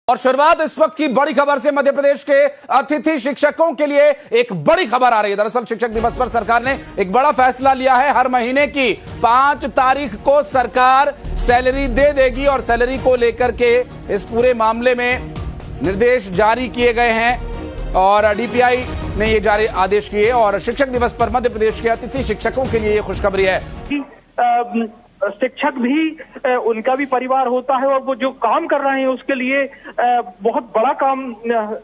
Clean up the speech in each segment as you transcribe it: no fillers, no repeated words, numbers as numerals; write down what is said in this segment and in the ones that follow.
और शुरुआत इस वक्त की बड़ी खबर से मध्य प्रदेश के अतिथि शिक्षकों के लिए एक बड़ी खबर आ रही है। दरअसल शिक्षक दिवस पर सरकार ने एक बड़ा फैसला लिया है। हर महीने की 5 तारीख को सरकार सैलरी दे देगी और सैलरी को लेकर के इस पूरे मामले में निर्देश जारी किए गए हैं और डीपीआई ने ये जारी आदेश किए। और शिक्षक दिवस पर मध्य प्रदेश के अतिथि शिक्षकों के लिए ये खुशखबरी है। शिक्षक भी उनका भी परिवार होता है और वो जो काम कर रहे हैं उसके लिए बहुत बड़ा काम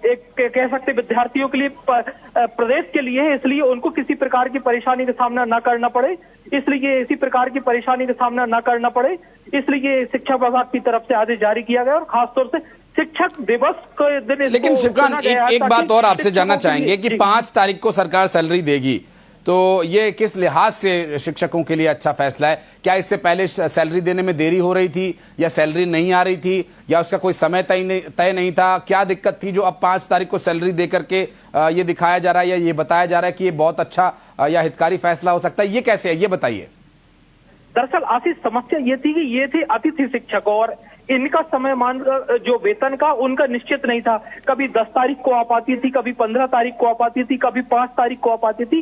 एक कह सकते विद्यार्थियों के लिए प्रदेश के लिए है। इसलिए उनको किसी प्रकार की परेशानी का सामना न करना पड़े, इसलिए इसी प्रकार की परेशानी का सामना न करना पड़े, इसलिए शिक्षा विभाग की तरफ से आदेश जारी किया गया और खासतौर से शिक्षक दिवस के दिन। लेकिन शिवकांत एक बात और आपसे जानना चाहेंगे कि 5 तारीख को सरकार सैलरी देगी, तो ये किस लिहाज से शिक्षकों के लिए अच्छा फैसला है? क्या इससे पहले सैलरी देने में देरी हो रही थी या सैलरी नहीं आ रही थी या उसका कोई समय तय नहीं था? क्या दिक्कत थी जो अब 5 तारीख को सैलरी दे करके ये दिखाया जा रहा है या ये बताया जा रहा है कि ये बहुत अच्छा या हितकारी फैसला हो सकता है? ये कैसे है, ये बताइए। दरअसल आशीष, समस्या ये थी कि ये थे अतिथि शिक्षक और इनका समय मान जो वेतन का उनका निश्चित नहीं था। कभी 10 तारीख को आ पाती थी, कभी 15 तारीख को आ पाती थी, कभी 5 तारीख को आ पाती थी।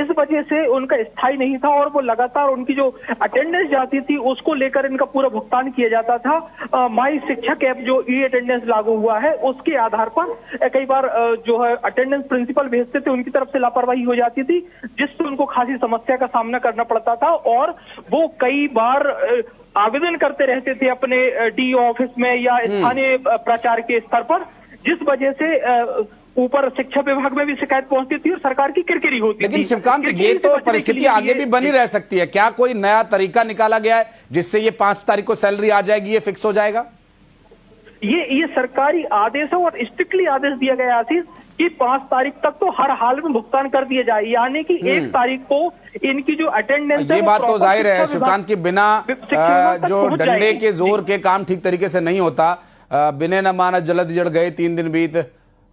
इस वजह से उनका स्थायी नहीं था और वो लगातार उनकी जो अटेंडेंस जाती थी उसको लेकर इनका पूरा भुगतान किया जाता था। माई शिक्षक ऐप जो ई अटेंडेंस लागू हुआ है उसके आधार पर कई बार जो है अटेंडेंस प्रिंसिपल भेजते थे, उनकी तरफ से लापरवाही हो जाती थी जिससे उनको खासी समस्या का सामना करना पड़ता था और वो कई बार आवेदन करते रहते थे अपने डी ऑफिस में या स्थानीय प्राचार्य के स्तर पर, जिस वजह से ऊपर शिक्षा विभाग में भी शिकायत पहुंचती थी और सरकार की किरकिरी होती थी। लेकिन शिवकांत, ये तो परिस्थिति आगे भी बनी रह सकती है। क्या कोई नया तरीका निकाला गया है जिससे ये 5 तारीख को सैलरी आ जाएगी, ये फिक्स हो जाएगा? ये सरकारी आदेश है और स्ट्रिक्टली आदेश दिया गया आशीष कि 5 तारीख तक तो हर हाल में भुगतान कर दिया जाए, यानी कि 1 तारीख को इनकी जो अटेंडेंस है ये बात तो जाहिर है शिवकांत की बिना जो डंडे के जोर के काम ठीक तरीके से नहीं होता। बिने न माना जलद जड़ गए 3 दिन बीत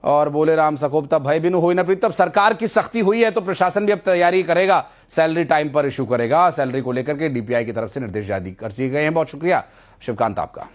और बोले राम सकोब तब भय बिनु होई न प्रीत। तब सरकार की सख्ती हुई है तो प्रशासन भी अब तैयारी करेगा, सैलरी टाइम पर इशू करेगा। सैलरी को लेकर के डीपीआई की तरफ से निर्देश जारी कर दिए गए हैं। बहुत शुक्रिया शिवकांत आपका।